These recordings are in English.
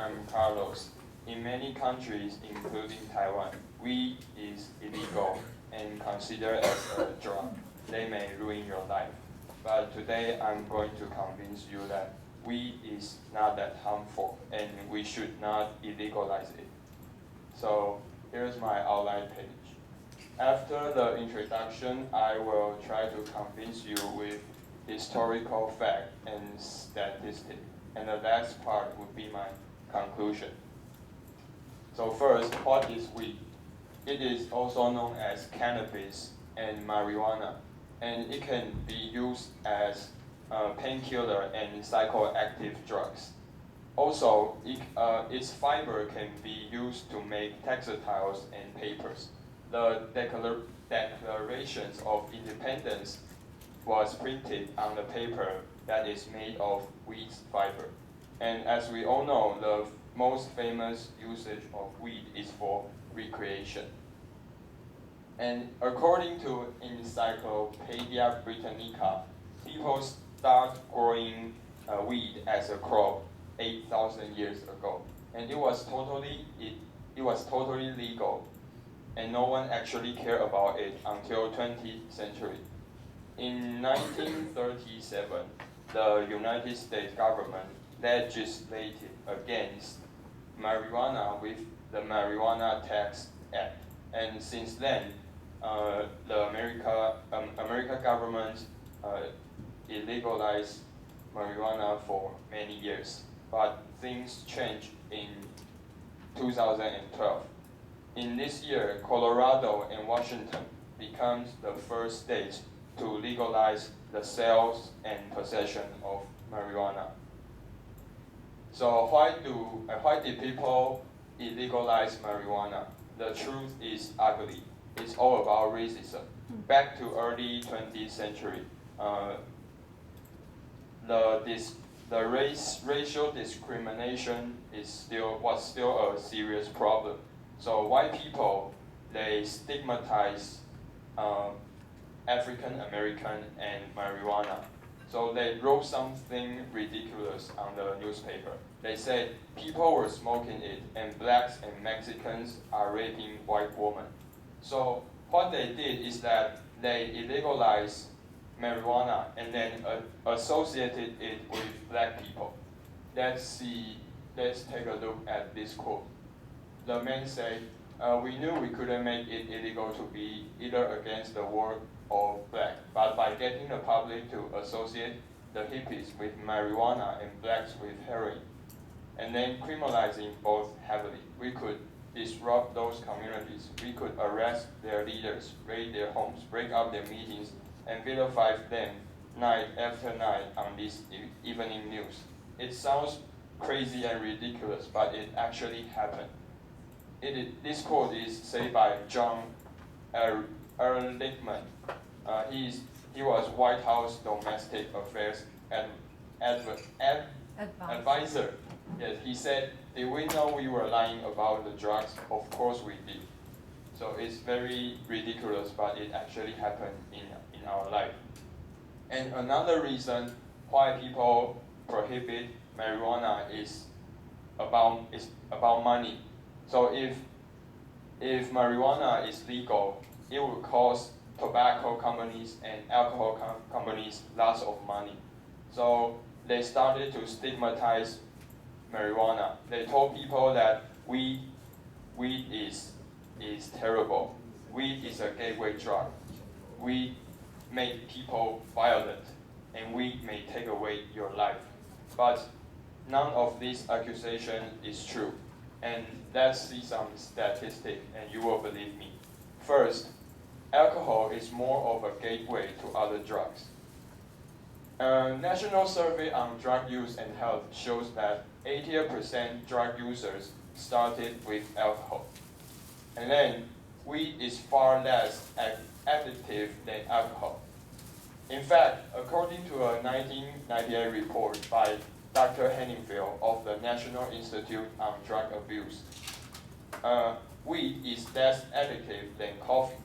I'm Carlos. In many countries, including Taiwan, weed is illegal and considered as a drug. They may ruin your life. But today, I'm going to convince you that weed is not that harmful and we should not illegalize it. So here's my outline page. After the introduction, I will try to convince you with historical fact and statistic, and the last part would be my conclusion. So first, what is weed? It is also known as cannabis and marijuana, and it can be used as a painkiller and psychoactive drugs. Also, its fiber can be used to make textiles and papers. The Declarations of Independence was printed on the paper that is made of weed fiber. And as we all know, the most famous usage of weed is for recreation. And according to Encyclopedia Britannica, people start growing weed as a crop 8,000 years ago, and it was totally legal, and no one actually cared about it until 20th century. In 1937, the United States government legislated against marijuana with the Marijuana Tax Act, and since then, the American government illegalized marijuana for many years. But things changed in 2012. In this year, Colorado and Washington becomes the first states to legalize the sales and possession of marijuana. So why did people illegalize marijuana? The truth is ugly. It's all about racism. Back to early 20th century, racial discrimination was still a serious problem. So white people, they stigmatize African American and marijuana. So they wrote something ridiculous on the newspaper. They said people were smoking it and blacks and Mexicans are raping white women. So what they did is that they illegalized marijuana and then associated it with black people. Let's take a look at this quote. The man said, we knew we couldn't make it illegal to be either against the war or black, but by getting the public to associate the hippies with marijuana and blacks with heroin, and then criminalizing both heavily, we could disrupt those communities. We could arrest their leaders, raid their homes, break up their meetings, and vilify them night after night on this evening news. It sounds crazy and ridiculous, but it actually happened. This quote is said by John Ehrlichman. He was White House Domestic Affairs advisor. Yes, he said, did we know we were lying about the drugs? Of course we did. So it's very ridiculous, but it actually happened in our life. And another reason why people prohibit marijuana is about money. So if marijuana is legal, it will cost tobacco companies and alcohol companies lots of money. So they started to stigmatize marijuana. They told people that weed is terrible. Weed is a gateway drug. Weed make people violent, and weed may take away your life. But none of this accusation is true. And let's see some statistics, and you will believe me. First, alcohol is more of a gateway to other drugs. A national survey on drug use and health shows that 80% drug users started with alcohol. And then, weed is far less addictive than alcohol. In fact, according to a 1998 report by Dr. Henningfield of the National Institute on Drug Abuse, weed is less addictive than coffee.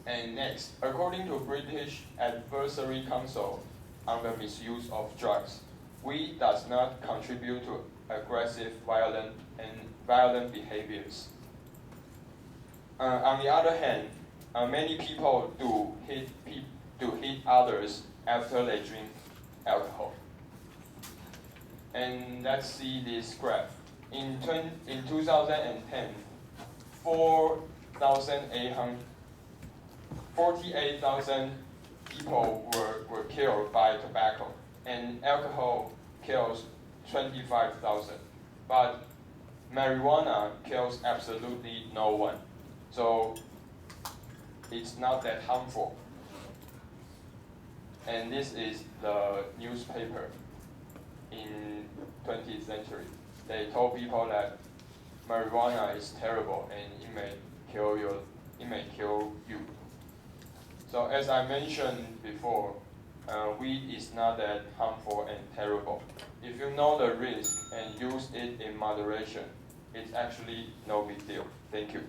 And next, according to British Advisory Council on the Misuse of Drugs, weed does not contribute to aggressive, violent behaviors. On the other hand, many people do hit others after they drink alcohol. And let's see this graph. In 2010, 48,000 people were killed by tobacco, and alcohol kills 25,000. But marijuana kills absolutely no one. So it's not that harmful. And this is the newspaper in 20th century. They told people that marijuana is terrible and it may kill you. So as I mentioned before, weed is not that harmful and terrible. If you know the risk and use it in moderation, it's actually no big deal. Thank you.